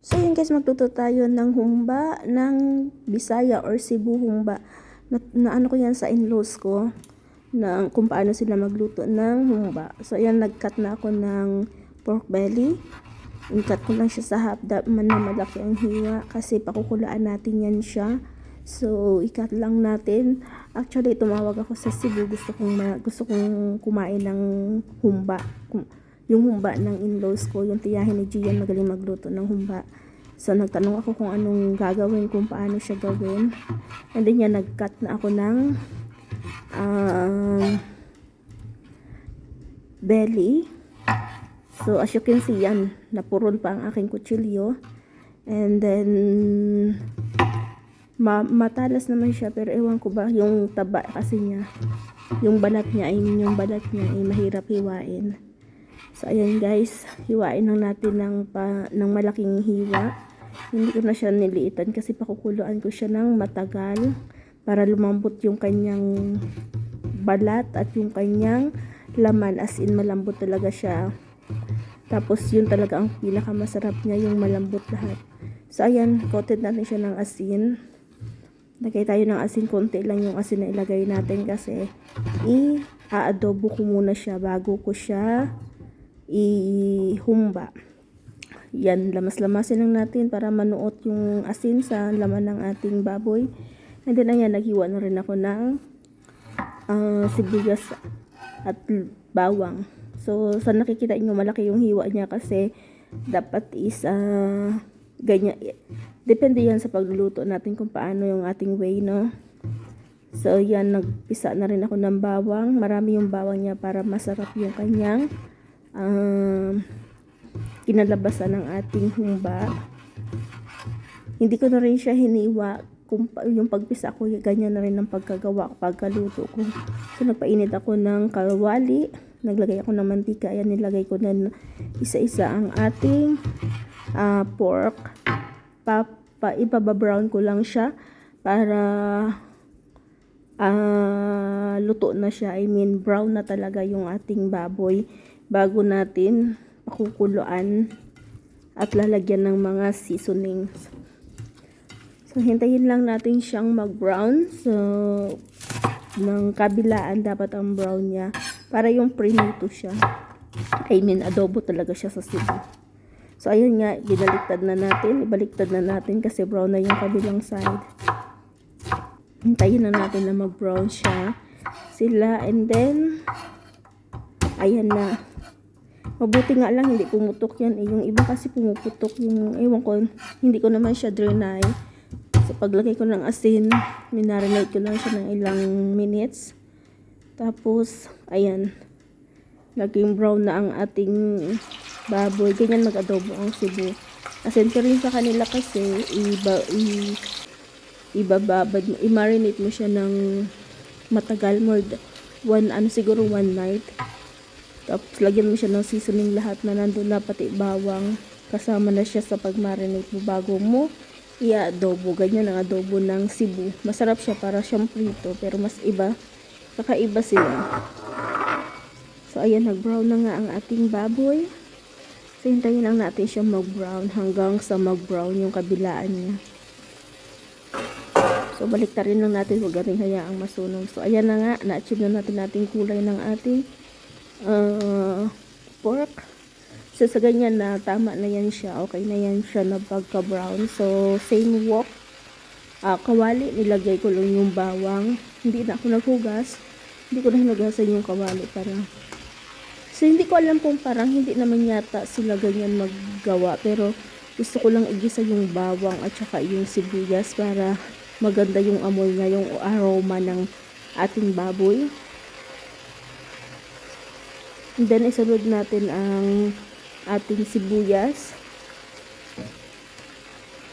So yun guys, magluto tayo ng humba ng Bisaya or Cebu humba. Ano ko yan sa in-laws ko na kung paano sila magluto ng humba. So ayan, nag-cut na ako ng pork belly. In-cut ko lang siya sa half man na malaki ang hiwa kasi pakukulaan natin yan siya. So i-cut lang natin. Actually tumawag ako sa Cebu, gusto kong kumain ng humba. Yung humba ng in-laws ko, yung tiyahin ni Gian, magaling magluto ng humba. So, nagtanong ako kung anong gagawin, kung paano siya gawin. And then yan, nag-cut na ako ng belly. So, as you can see, yan, napuron pa ang aking kutsilyo. And then, matalas naman siya, pero ewan ko ba, yung taba kasi niya, yung balat niya ay mahirap hiwain. So, ayan guys, hiwain lang natin ng malaking hiwa. Hindi ko na siya niliitan kasi pakukuluan ko siya ng matagal para lumambot yung kanyang balat at yung kanyang laman, as in malambot talaga siya. Tapos yun talaga ang pinakamasarap niya, yung malambot lahat. So, ayan, coated natin siya ng asin. Lagay tayo ng asin, konti lang yung asin na ilagay natin kasi i-adobo ko muna siya bago ko siya ihumba. Yan, lamas-lamasin lang natin para manuot yung asin sa laman ng ating baboy. And then ayan, naghiwa na rin ako ng sibuyas at bawang. So sa nakikita nyo, malaki yung hiwa niya kasi dapat is ganyan. Depende yan sa pagluluto natin kung paano yung ating way, no? So yan, nagpisa na rin ako ng bawang. Marami yung bawang niya para masarap yung kanyang kinalabasan ng ating humba. Hindi ko na rin siya hiniwa. Yung pagpisa ko, ganyan na rin ang pagkaluto ko. So nagpainit ako ng kawali, naglagay ako ng mantika. Ayan, nilagay ko na isa-isa ang ating pork. Ipababrown ko lang siya para luto na siya. I mean, brown na talaga yung ating baboy bago natin pakukuluan at lalagyan ng mga seasonings. So, hintayin lang natin siyang mag-brown. So, ng kabilaan dapat ang brown niya para yung prito siya. I mean, adobo talaga siya sa Cebu. So, ayun nga, ibaliktad na natin kasi brown na yung kabilang side. Hintayin na natin na mag-brown sila, and then ayan na. Mabuti nga lang hindi pumutok yan. Yung iba kasi pumuputok yung, ewan ko, hindi ko naman siya drenay. So paglagay ko ng asin, minarinate ko lang siya ng ilang minutes. Tapos, ayan, naging brown na ang ating baboy. Ganyan mag-adobo ang Cebu. Asin ko rin sa kanila kasi i-marinate mo siya ng matagal, siguro one night. Tapos lagyan mo siya ng seasoning lahat na nandun na, pati bawang. Kasama na siya sa pag-marinate mo bago mo i-adobo. Ganyan ang adobo ng Cebu. Masarap siya, para siyang prito, pero mas kakaiba sila. So ayan, nag-brown na nga ang ating baboy. So hintayin lang natin siya mag-brown hanggang sa mag-brown yung kabilaan niya. So baliktarin lang natin, huwag natin hayaang masunog. So ayan na nga, na-achieve na natin kulay ng ating pork. So sa ganyan na tama na yan siya, okay na yan siya na pagka-brown. So same wok, kawali, nilagay ko lang yung bawang. Hindi na ako naghugas, hindi ko na hinugasan yung kawali para. So hindi ko alam kung parang hindi naman yata sila ganyan maggawa, pero gusto ko lang igisa yung bawang at saka yung sibuyas para maganda yung amoy niya, yung aroma ng ating baboy. And then isunod natin ang ating sibuyas.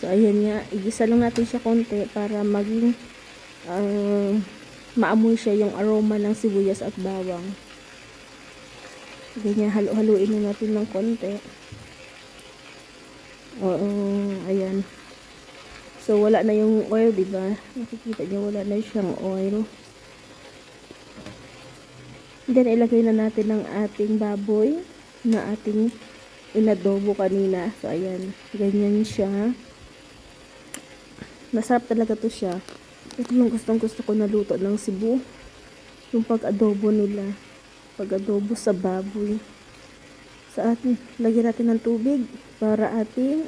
So ayan nga, igisa lang natin siya konti para maging maamoy siya yung aroma ng sibuyas at bawang. Ganyan, haluin na natin ng konti. Ayan. So wala na yung oil, diba? Nakikita niyo, wala na siyang oil. Then ilagay na natin ang ating baboy na ating inadobo kanina. So, ayan. Ganyan siya. Masarap talaga to siya. Ito yung gustong gusto ko na luto ng Cebu. Yung pag-adobo nila. Pag-adobo sa baboy. Sa atin, lagyan natin ng tubig para ating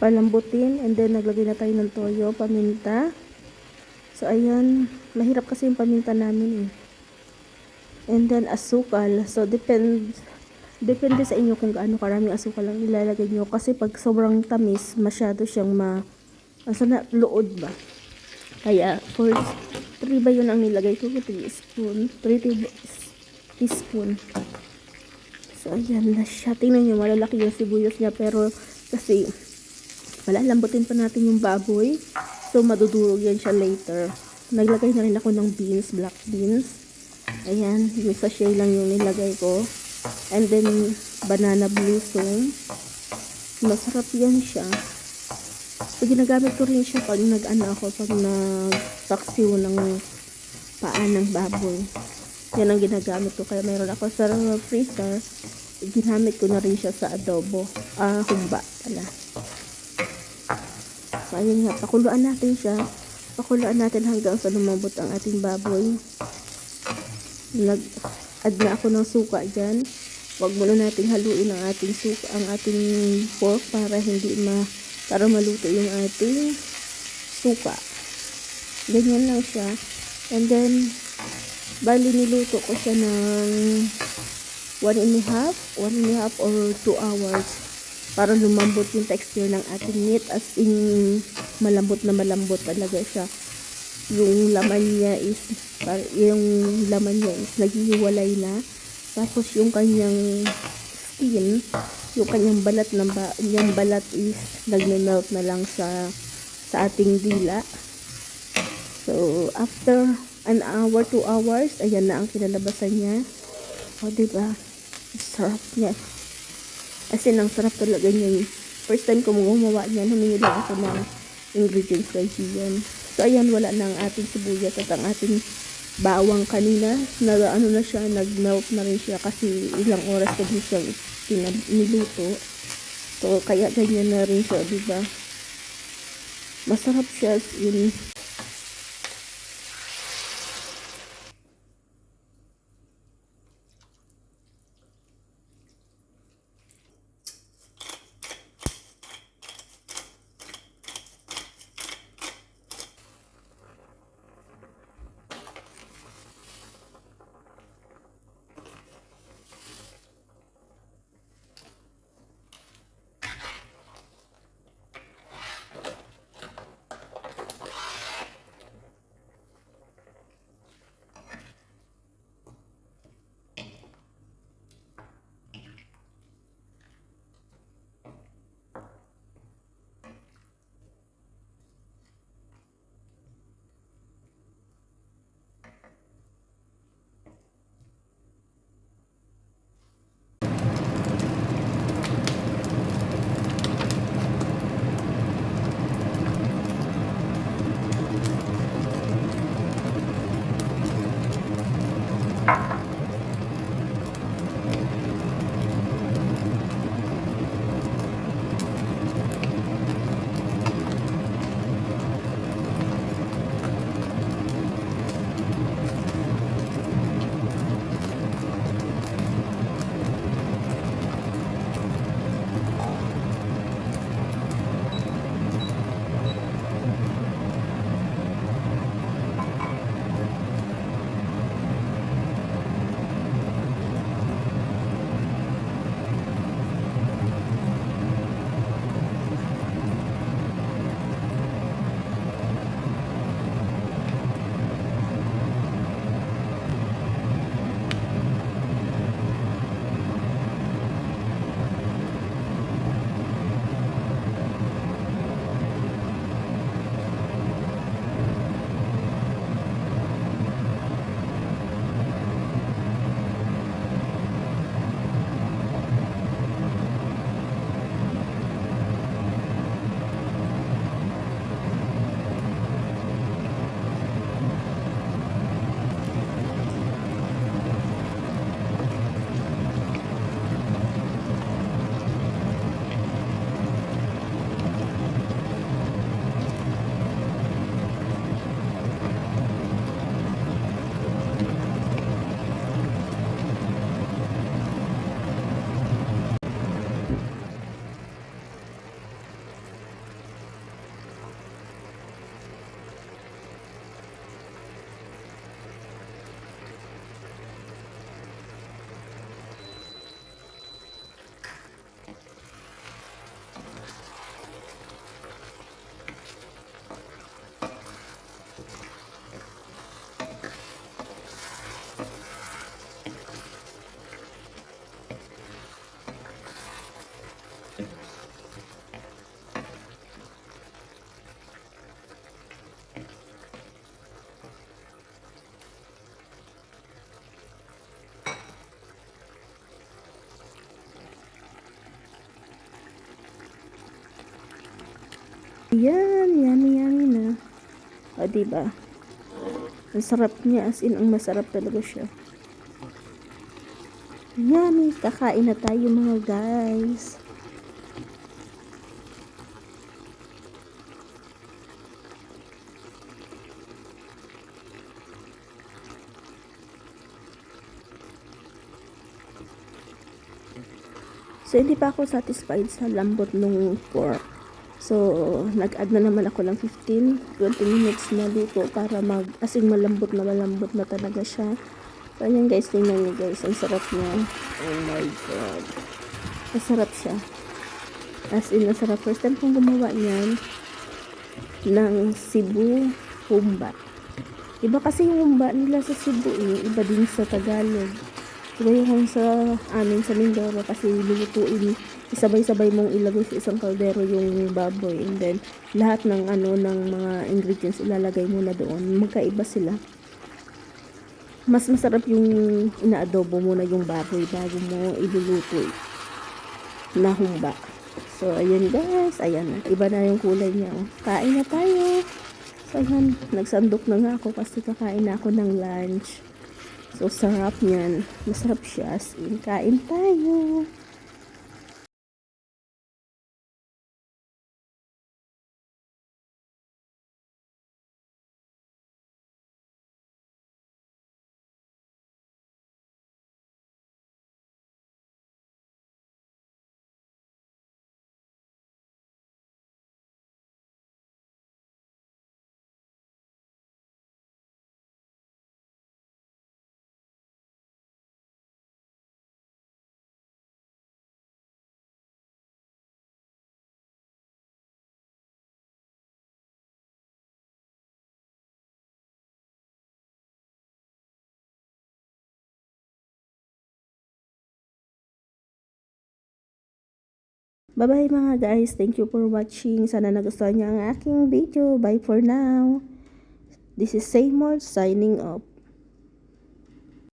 palambutin. And then, naglagay na tayo ng toyo, paminta. So, ayan. Mahirap kasi yung paminta namin eh. And then, asukal. So, depende sa inyo kung gaano karaming asukal ang ilalagay nyo. Kasi pag sobrang tamis, masyado siyang lood ba? Kaya, for 3 ba yun ang nilagay ko? 3 spoon. 3 teaspoon. So, ayan na siya. Tingnan nyo, malalaki yung sibuyas niya. Pero, kasi, malalambutin pa natin yung baboy. So, madudurog yan siya later. Naglagay na rin ako ng beans, black beans. Ayan, yung sachet lang yung nilagay ko. And then, banana blossom. Masarap yan siya. So, ginagamit ko rin siya pag pag nagpaksiw ng paa ng baboy. Yan ang ginagamit ko. Kaya mayroon ako sa freezer. Ginamit ko na rin siya sa adobo. Humba pala. So, ayun nga. Pakuluan natin siya. Pakuluan natin hanggang sa lumambot ang ating baboy. Nag-add na ako ng suka dyan. Huwag muna natin haluin ang ating suka, ang ating pork para para maluto yung ating suka. Ganyan lang siya. And then, bali niluto ko siya ng 1.5 or 2 hours para lumambot yung texture ng ating meat, as in malambot na malambot talaga siya. Yung laman niya is naghihiwalay na. Tapos yung kanyang skin, yung kanyang balat is nagme-melt na lang sa ating dila. So, after an hour, 2 hours, ayan na ang kinalabasan niya. O, diba? Sarap niya. As in, ang sarap talaga niya. First time ko gumawa niya, humingi lang ako ng ingredients kay Gian. So, ayan, wala na ang ating sibuyas at ang ating bawang kanina. Nag-melt na rin siya kasi ilang oras ko din siya niluto. So, kaya ganyan na rin siya, diba? Masarap siya. Yun. Ayan, yummy yummy na. O, diba? Ang sarap niya, as in, ang masarap talaga siya. Yummy, kakain na tayo mga guys. So, hindi pa ako satisfied sa lambot nung pork. So, nag-add na naman ako ng 15-20 minutes na dito para as in malambot na talaga siya. So, ayan guys, tingnan niyo guys, ang sarap niya. Oh my god. Masarap siya. As in, masarap. First time kong gumawa niyan ng Cebu humba. Iba kasi yung humba nila sa Cebu iba din sa Tagalog. Iba yung sa amin sa Mindoro kasi lulutuin, isabay-sabay mong ilagay sa isang kaldero yung baboy and then lahat ng ng mga ingredients ilalagay mo na doon. Magkaiba sila. Mas masarap yung inaadobo mo na yung baboy bago mo iluluto na humba. So, ayan guys. Ayan. Iba na yung kulay niya. Oh. Kain na tayo. So, ayan. Nagsandok na nga ako kasi kakain na ako ng lunch. So, sarap niyan. Masarap siya. As in, kain tayo. Bye-bye mga guys. Thank you for watching. Sana nagustuhan niyo ang aking video. Bye for now. This is Seymour signing off.